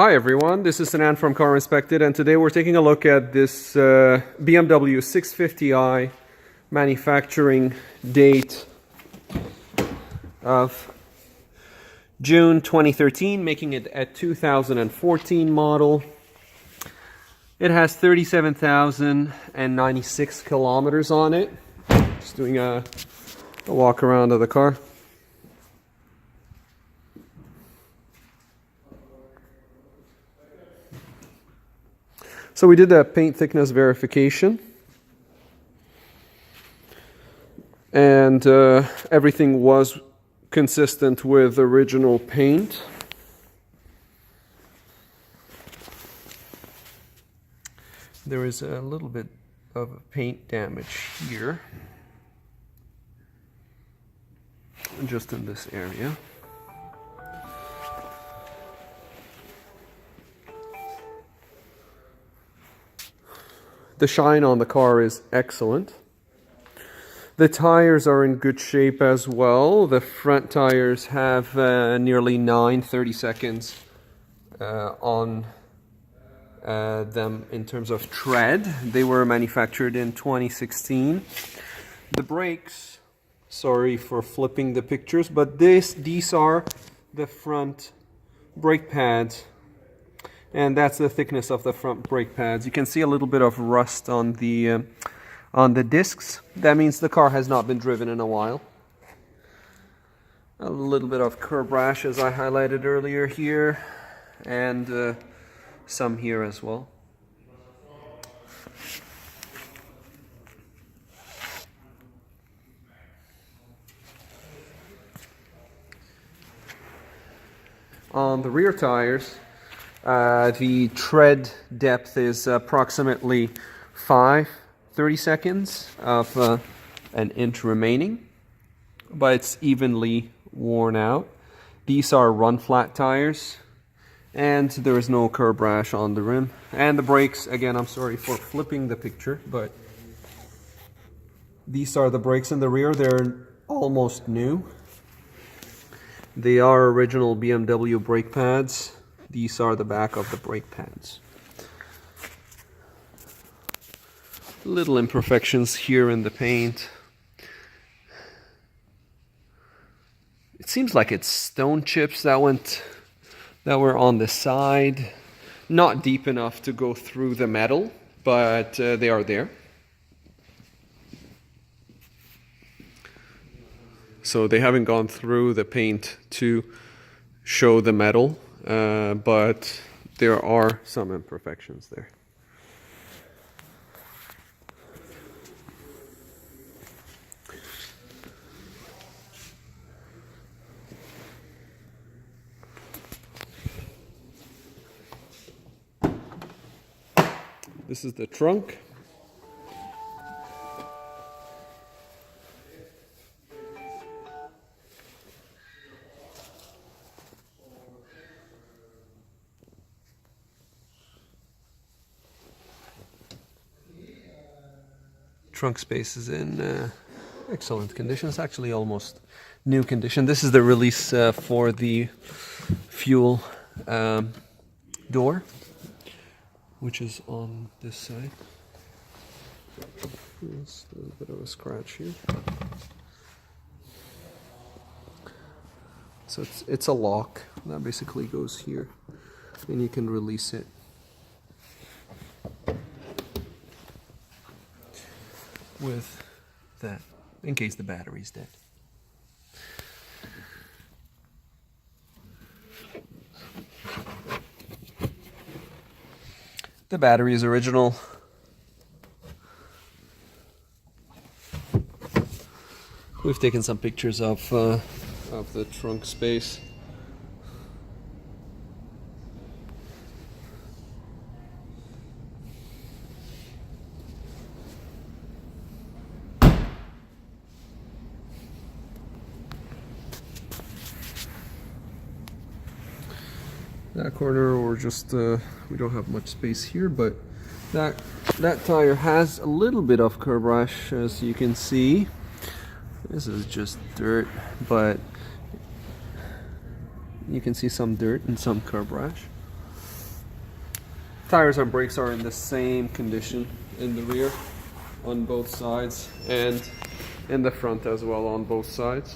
Hi everyone, this is Sinan from GetInspected, and today we're taking a look at this BMW 650i manufacturing date of June 2013, making it a 2014 model. It has 37,096 kilometers on it. Just doing a walk around of the car. So we did a paint thickness verification, and everything was consistent with original paint. There is a little bit of paint damage here, just in this area. The shine on the car is excellent. The tires are in good shape as well. The front tires have nearly 30 seconds on them in terms of tread. They were manufactured in 2016. The brakes, sorry for flipping the pictures, but these are the front brake pads. And that's the thickness of the front brake pads. You can see a little bit of rust on the discs. That means the car has not been driven in a while. A little bit of curb rash, as I highlighted earlier here, and some here as well. On the rear tires, the tread depth is approximately 30 seconds of an inch remaining, but it's evenly worn out. These are run flat tires, and there is no curb rash on the rim. And the brakes, again, I'm sorry for flipping the picture, but these are the brakes in the rear. They're almost new. They are original BMW brake pads. These are the back of the brake pads. Little imperfections here in the paint. It seems like it's stone chips that were on the side. Not deep enough to go through the metal, but they are there. So they haven't gone through the paint to show the metal. But there are some imperfections there. This is the trunk. Trunk space is in excellent condition. It's actually almost new condition. This is the release for the fuel door, which is on this side. There's a little bit of a scratch here. So it's a lock that basically goes here, and you can release it. With that, in case the battery's dead. The battery is original. We've taken some pictures of the trunk space. That corner, or just we don't have much space here, but that tire has a little bit of curb rash, as you can see. This is just dirt, but you can see some dirt and some curb rash. Tires and brakes are in the same condition in the rear on both sides, and in the front as well on both sides.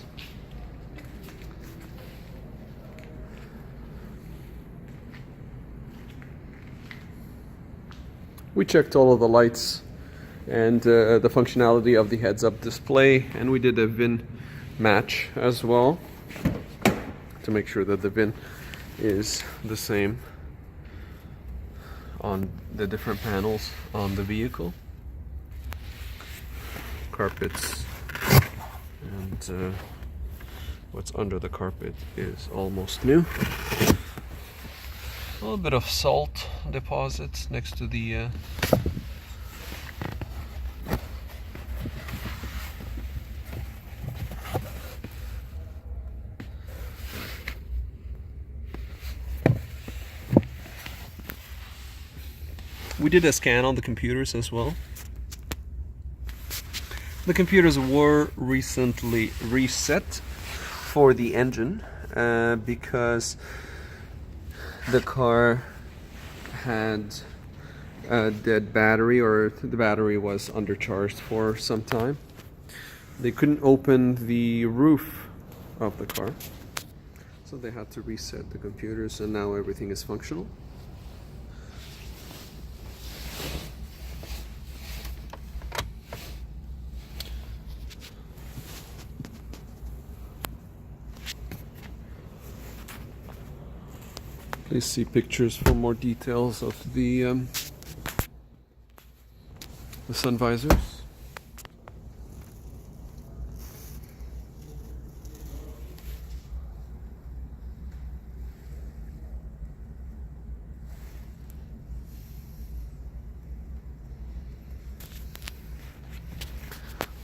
We checked all of the lights and the functionality of the heads-up display, and we did a VIN match as well to make sure that the VIN is the same on the different panels on the vehicle. Carpets and what's under the carpet is almost new. A little bit of salt deposits next to the we did a scan on the computers as well. The computers were recently reset for the engine because the car had a dead battery, or the battery was undercharged for some time. They couldn't open the roof of the car, so they had to reset the computers, and now everything is functional. Please see pictures for more details of the sun visors.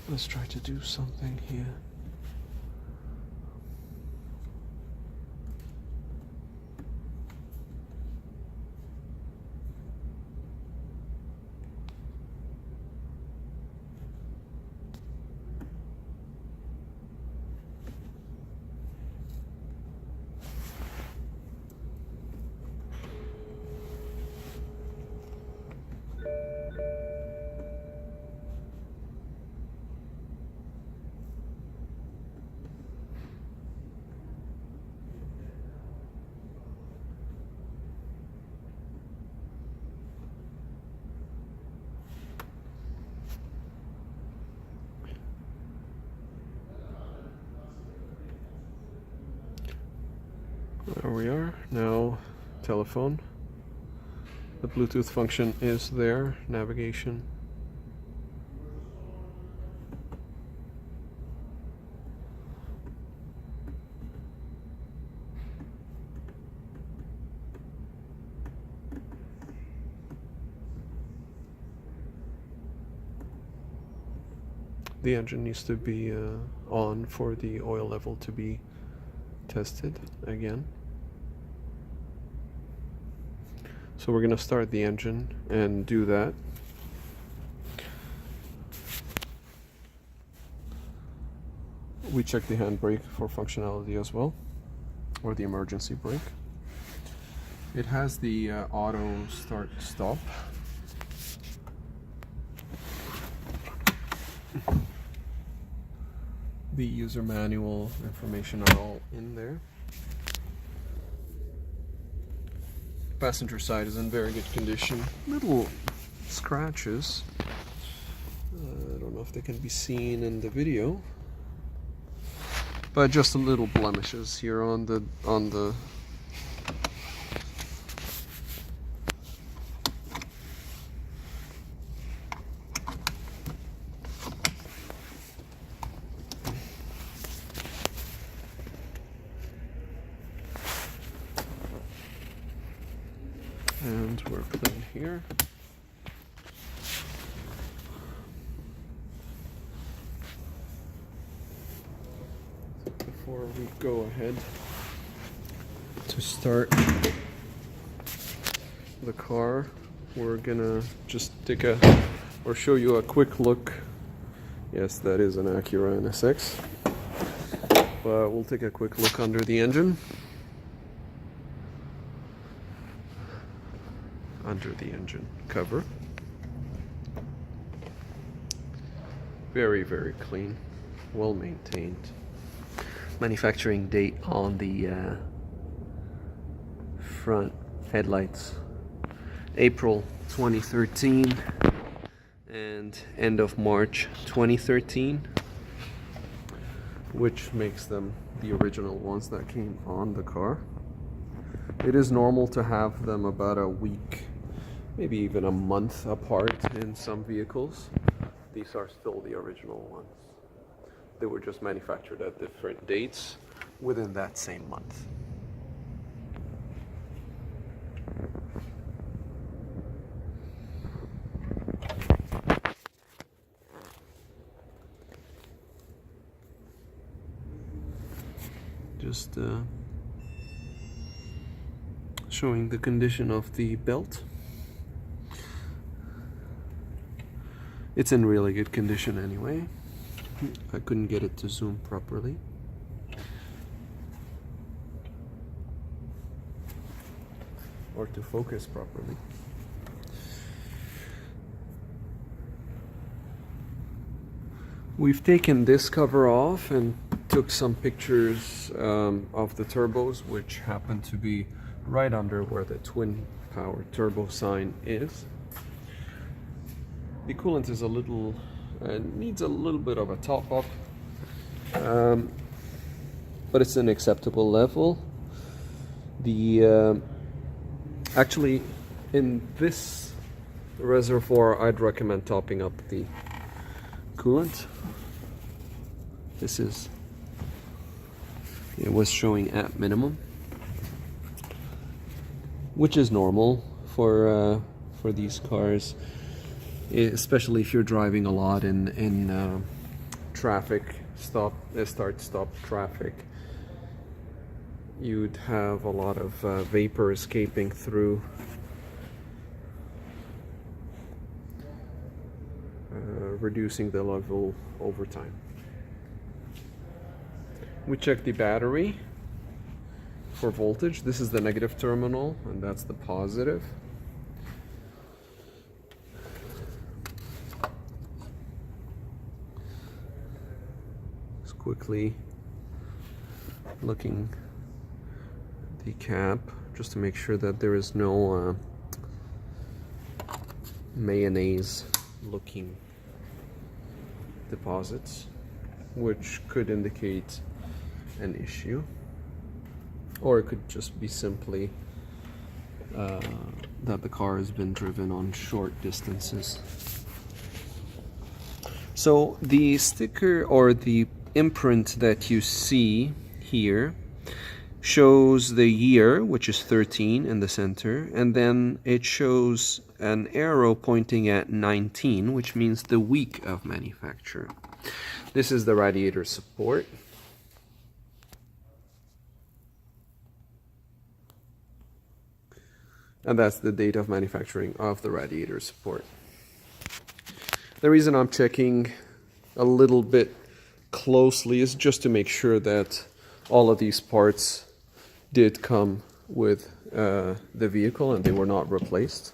Let's try to do something here. There we are. Now, telephone. The Bluetooth function is there. Navigation. The engine needs to be on for the oil level to be tested again. So we're going to start the engine and do that. We check the handbrake for functionality as well, or the emergency brake. It has the auto start stop. The user manual information are all in there. Passenger side is in very good condition. Little scratches. I don't know if they can be seen in the video, but just a little blemishes here on the and we're clean here. Before we go ahead to start the car, we're gonna just take a or show you a quick look. Yes, that is an Acura NSX, but we'll take a quick look under the engine. under the engine cover. Very, very clean, well maintained. Manufacturing date on the front headlights, April 2013 and end of March 2013, which makes them the original ones that came on the car. It is normal to have them about a week, maybe even a month apart in some vehicles. These are still the original ones. They were just manufactured at different dates within that same month. Just showing the condition of the belt. It's in really good condition anyway. I couldn't get it to zoom properly. Or to focus properly. We've taken this cover off and took some pictures of the turbos, which happen to be right under where the twin power turbo sign is. The coolant is a little, needs a little bit of a top up, but it's an acceptable level. The actually, in this reservoir, I'd recommend topping up the coolant. This is, it was showing at minimum, which is normal for these cars, especially if you're driving a lot in traffic, start-stop traffic. You'd have a lot of vapor escaping through, reducing the level over time. We check the battery for voltage. This is the negative terminal, and that's the positive. Just quickly looking at the cap, just to make sure that there is no mayonnaise looking deposits, which could indicate an issue, or it could just be simply that the car has been driven on short distances. So the sticker or the imprint that you see here shows the year, which is 13 in the center, and then it shows an arrow pointing at 19, which means the week of manufacture. This is the radiator support. And that's the date of manufacturing of the radiator support. The reason I'm checking a little bit closely is just to make sure that all of these parts did come with the vehicle and they were not replaced.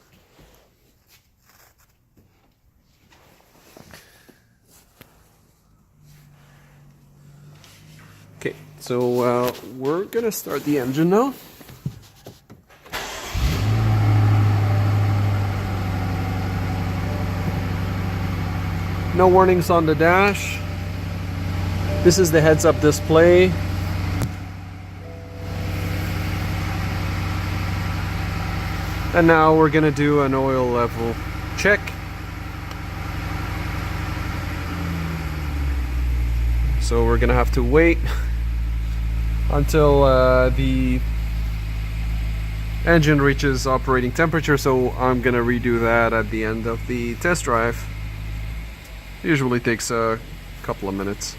Okay, so we're gonna start the engine now. No warnings on the dash. This is the heads-up display. And now we're gonna do an oil level check. So we're gonna have to wait until the engine reaches operating temperature, so I'm gonna redo that at the end of the test drive. Usually takes a couple of minutes.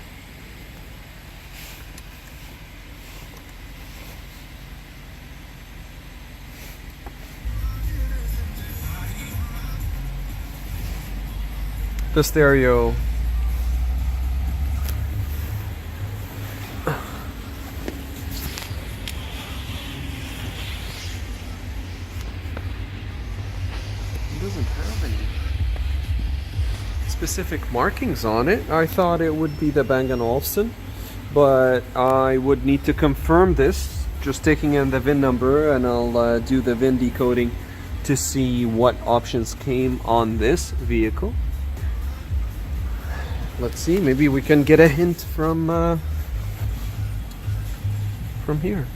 The stereo It doesn't have any specific markings on it. I thought it would be the Bang & Olufsen, but I would need to confirm this, just taking in the VIN number, and I'll do the VIN decoding to see what options came on this vehicle. Let's see, maybe we can get a hint from here.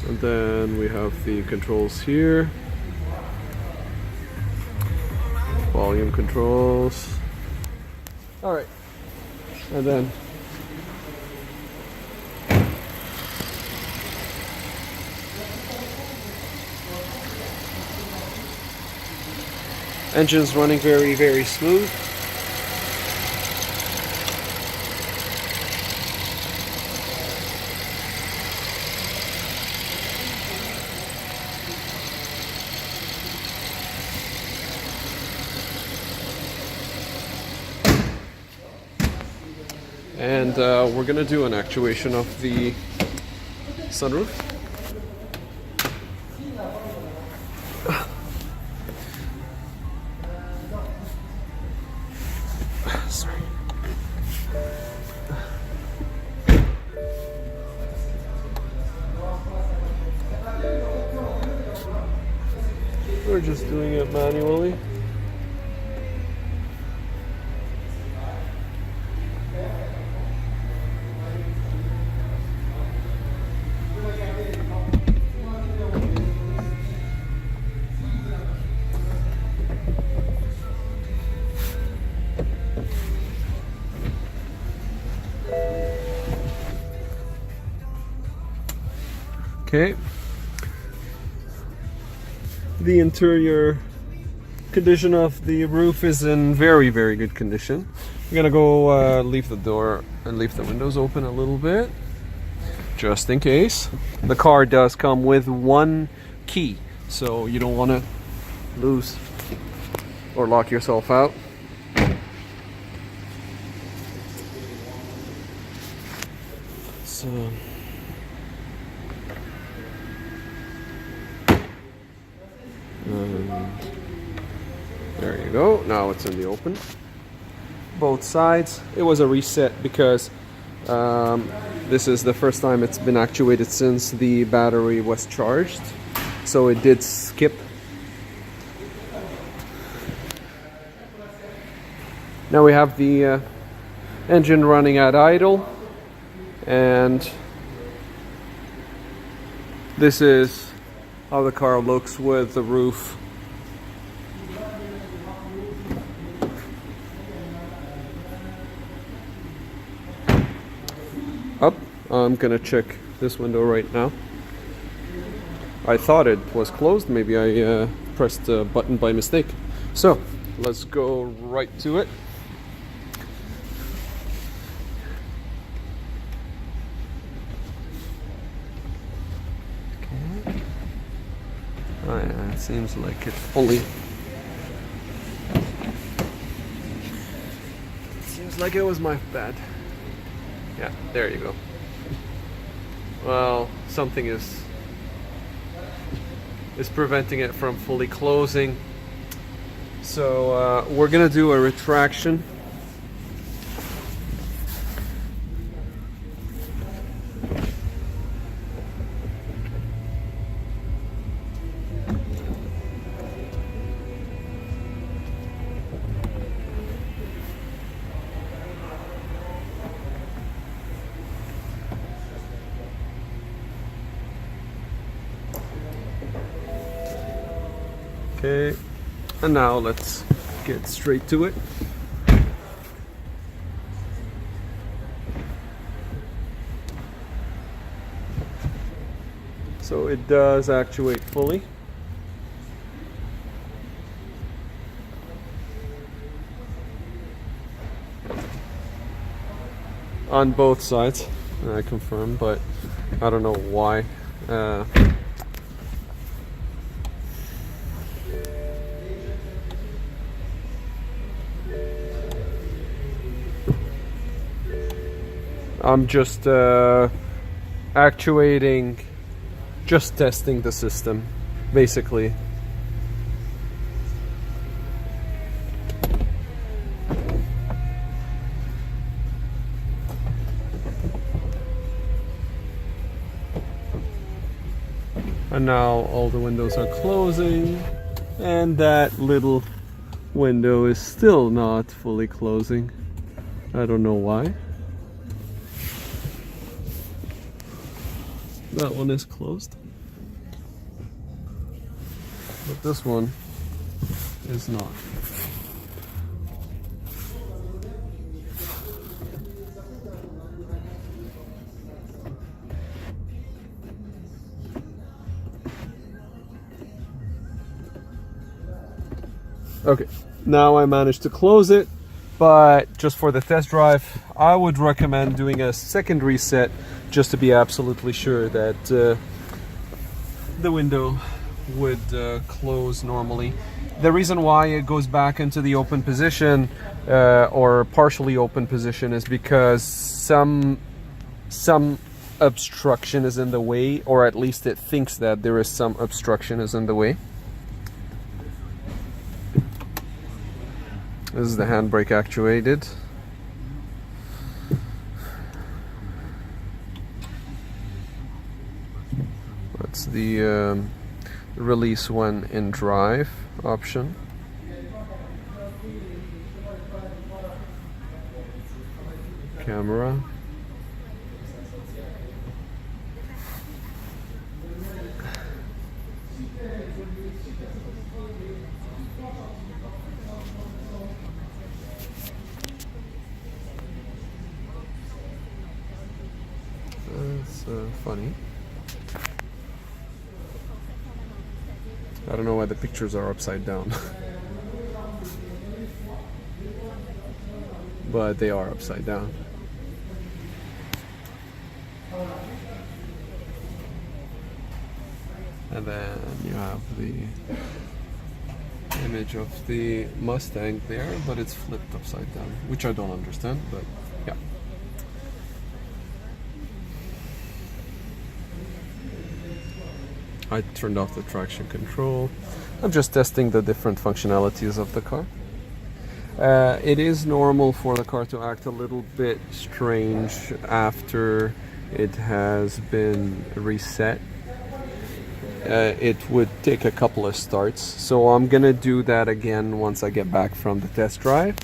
And then we have the controls here. Volume controls. All right. And then engine's running very, very smooth. And we're gonna do an actuation of the sunroof. Sorry. We're just doing it manually. Okay. The interior condition of the roof is in very, very good condition. I'm gonna go leave the door and leave the windows open a little bit, just in case. The car does come with one key, so you don't want to lose or lock yourself out. So there you go. Now it's in the open. Both sides. It was a reset because this is the first time it's been actuated since the battery was charged. So it did skip. Now we have the engine running at idle. And this is how the car looks with the roof. Up. I'm gonna check this window right now. I thought it was closed. Maybe I pressed a button by mistake. So let's go right to it. Okay. Oh yeah, it seems like it only. Seems like it was my bad. Yeah, there you go. Well, something is preventing it from fully closing. So we're gonna do a retraction. Okay, and now let's get straight to it. So it does actuate fully. On both sides, I confirm, but I don't know why. I'm just actuating, just testing the system, basically. And now all the windows are closing, and that little window is still not fully closing. I don't know why. That one is closed, but this one is not. Okay, now I managed to close it, but just for the test drive, I would recommend doing a second reset just to be absolutely sure that the window would close normally. The reason why it goes back into the open position or partially open position is because some obstruction is in the way, or at least it thinks that there is some obstruction is in the way. This is the handbrake actuated. That's the release when in drive option. Camera. That's funny. I don't know why the pictures are upside down. But they are upside down. And then you have the image of the Mustang there, but it's flipped upside down, which I don't understand, but yeah. I turned off the traction control. I'm just testing the different functionalities of the car. It is normal for the car to act a little bit strange after it has been reset. It would take a couple of starts, so I'm gonna do that again once I get back from the test drive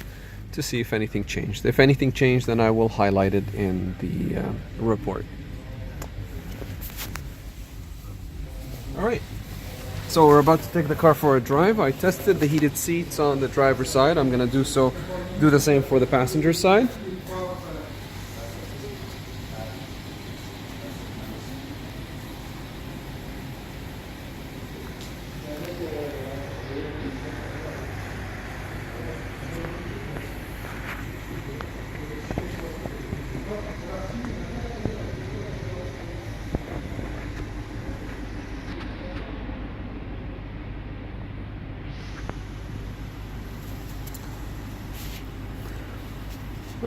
to see if anything changed. If anything changed, then I will highlight it in the report. Alright, so we're about to take the car for a drive. I tested the heated seats on the driver's side. I'm gonna do the same for the passenger side.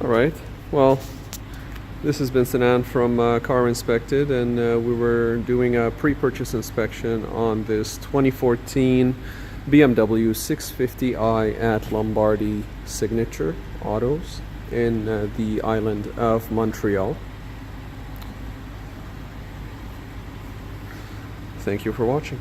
Alright, well, this has been Sinan from Car Inspected, and we were doing a pre-purchase inspection on this 2014 BMW 650i at Lombardi Signature Autos in the island of Montreal. Thank you for watching.